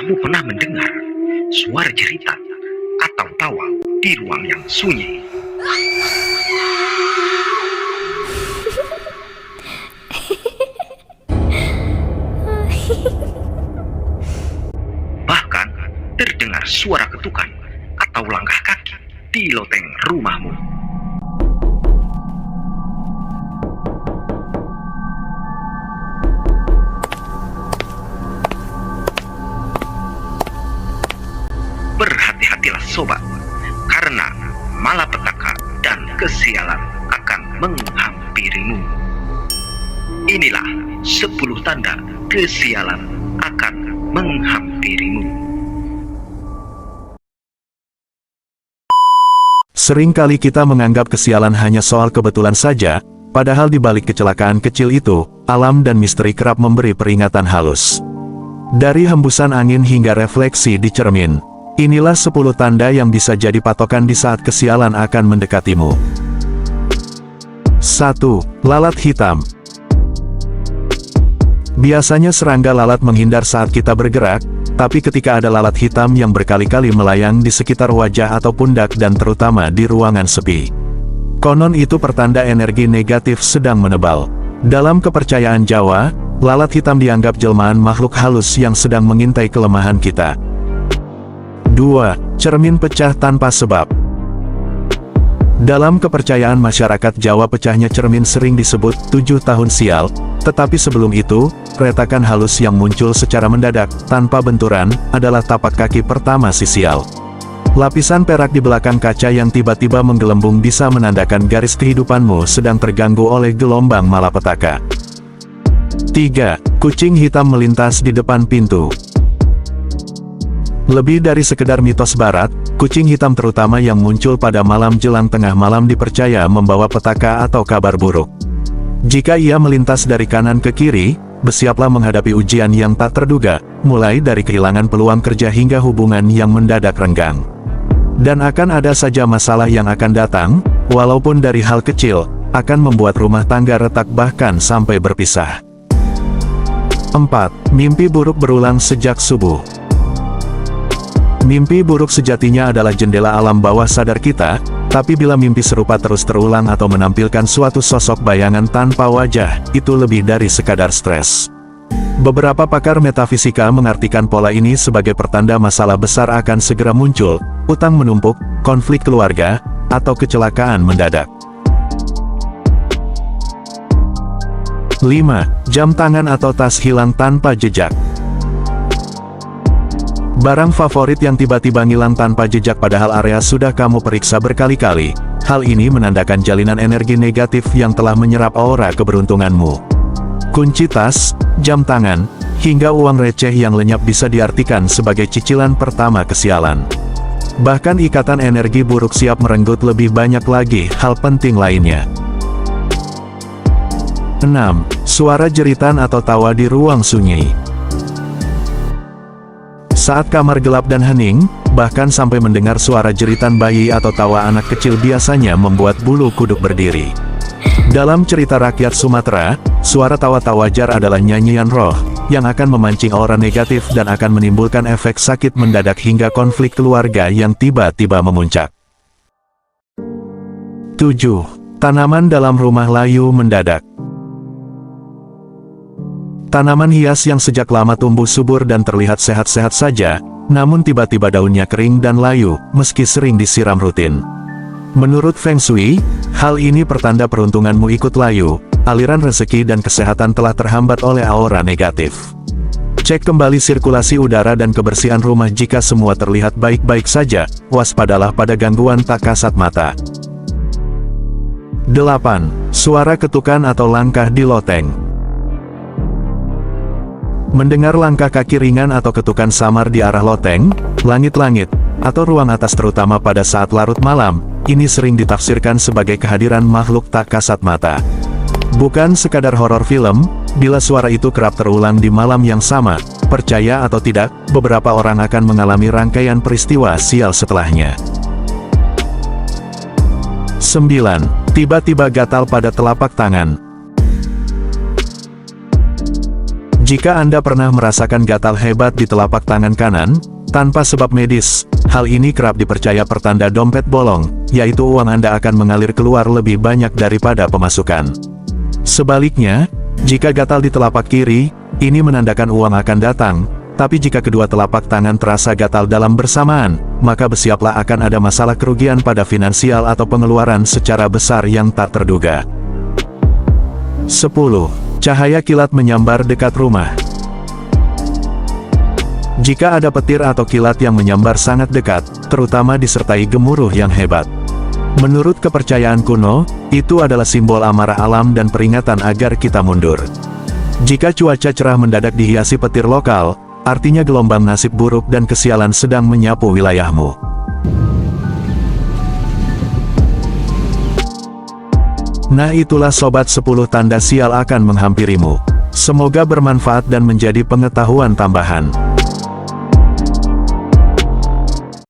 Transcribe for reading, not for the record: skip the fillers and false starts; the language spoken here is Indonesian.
kamu pernah mendengar suara jeritan atau tawa di ruang yang sunyi? Bahkan terdengar suara ketukan atau langkah kaki di loteng rumahmu. Berhati-hatilah sobat, karena malapetaka dan kesialan akan menghampirimu. Inilah 10 tanda kesialan akan menghampirimu. Seringkali kita menganggap kesialan hanya soal kebetulan saja, padahal di balik kecelakaan kecil itu, alam dan misteri kerap memberi peringatan halus. Dari hembusan angin hingga refleksi di cermin, inilah 10 tanda yang bisa jadi patokan di saat kesialan akan mendekatimu. 1. Lalat hitam. Biasanya serangga lalat menghindar saat kita bergerak, tapi ketika ada lalat hitam yang berkali-kali melayang di sekitar wajah atau pundak dan terutama di ruangan sepi, konon itu pertanda energi negatif sedang menebal. Dalam kepercayaan Jawa, lalat hitam dianggap jelmaan makhluk halus yang sedang mengintai kelemahan kita. 2. Cermin pecah tanpa sebab. Dalam kepercayaan masyarakat Jawa, pecahnya cermin sering disebut 7 tahun sial, tetapi sebelum itu, retakan halus yang muncul secara mendadak, tanpa benturan, adalah tapak kaki pertama si sial. Lapisan perak di belakang kaca yang tiba-tiba menggelembung bisa menandakan garis kehidupanmu sedang terganggu oleh gelombang malapetaka. 3. Kucing hitam melintas di depan pintu. Lebih dari sekedar mitos barat, kucing hitam terutama yang muncul pada malam jelang tengah malam dipercaya membawa petaka atau kabar buruk. Jika ia melintas dari kanan ke kiri, bersiaplah menghadapi ujian yang tak terduga, mulai dari kehilangan peluang kerja hingga hubungan yang mendadak renggang. Dan akan ada saja masalah yang akan datang, walaupun dari hal kecil, akan membuat rumah tangga retak bahkan sampai berpisah. 4. Mimpi buruk berulang sejak subuh. Mimpi buruk sejatinya adalah jendela alam bawah sadar kita, tapi bila mimpi serupa terus terulang atau menampilkan suatu sosok bayangan tanpa wajah, itu lebih dari sekadar stres. Beberapa pakar metafisika mengartikan pola ini sebagai pertanda masalah besar akan segera muncul, utang menumpuk, konflik keluarga, atau kecelakaan mendadak. 5. Jam tangan atau tas hilang tanpa jejak. Barang favorit yang tiba-tiba ngilang tanpa jejak padahal area sudah kamu periksa berkali-kali. Hal ini menandakan jalinan energi negatif yang telah menyerap aura keberuntunganmu. Kunci tas, jam tangan, hingga uang receh yang lenyap bisa diartikan sebagai cicilan pertama kesialan. Bahkan ikatan energi buruk siap merenggut lebih banyak lagi hal penting lainnya. 6. Suara jeritan atau tawa di ruang sunyi. Saat kamar gelap dan hening, bahkan sampai mendengar suara jeritan bayi atau tawa anak kecil biasanya membuat bulu kuduk berdiri. Dalam cerita rakyat Sumatera, suara tawa tak wajar adalah nyanyian roh, yang akan memancing aura negatif dan akan menimbulkan efek sakit mendadak hingga konflik keluarga yang tiba-tiba memuncak. 7. Tanaman dalam rumah layu mendadak. Tanaman hias yang sejak lama tumbuh subur dan terlihat sehat-sehat saja, namun tiba-tiba daunnya kering dan layu, meski sering disiram rutin. Menurut Feng Shui, hal ini pertanda peruntunganmu ikut layu, aliran rezeki dan kesehatan telah terhambat oleh aura negatif. Cek kembali sirkulasi udara dan kebersihan rumah. Jika semua terlihat baik-baik saja, waspadalah pada gangguan tak kasat mata. 8. Suara ketukan atau langkah di loteng. Mendengar langkah kaki ringan atau ketukan samar di arah loteng, langit-langit, atau ruang atas terutama pada saat larut malam, ini sering ditafsirkan sebagai kehadiran makhluk tak kasat mata. Bukan sekadar horor film, bila suara itu kerap terulang di malam yang sama, percaya atau tidak, beberapa orang akan mengalami rangkaian peristiwa sial setelahnya. 9. Tiba-tiba gatal pada telapak tangan. Jika Anda pernah merasakan gatal hebat di telapak tangan kanan, tanpa sebab medis, hal ini kerap dipercaya pertanda dompet bolong, yaitu uang Anda akan mengalir keluar lebih banyak daripada pemasukan. Sebaliknya, jika gatal di telapak kiri, ini menandakan uang akan datang, tapi jika kedua telapak tangan terasa gatal dalam bersamaan, maka bersiaplah akan ada masalah kerugian pada finansial atau pengeluaran secara besar yang tak terduga. 10. Cahaya kilat menyambar dekat rumah. Jika ada petir atau kilat yang menyambar sangat dekat, terutama disertai gemuruh yang hebat. Menurut kepercayaan kuno, itu adalah simbol amarah alam dan peringatan agar kita mundur. Jika cuaca cerah mendadak dihiasi petir lokal, artinya gelombang nasib buruk dan kesialan sedang menyapu wilayahmu. Nah itulah sobat 10 tanda sial akan menghampirimu. Semoga bermanfaat dan menjadi pengetahuan tambahan.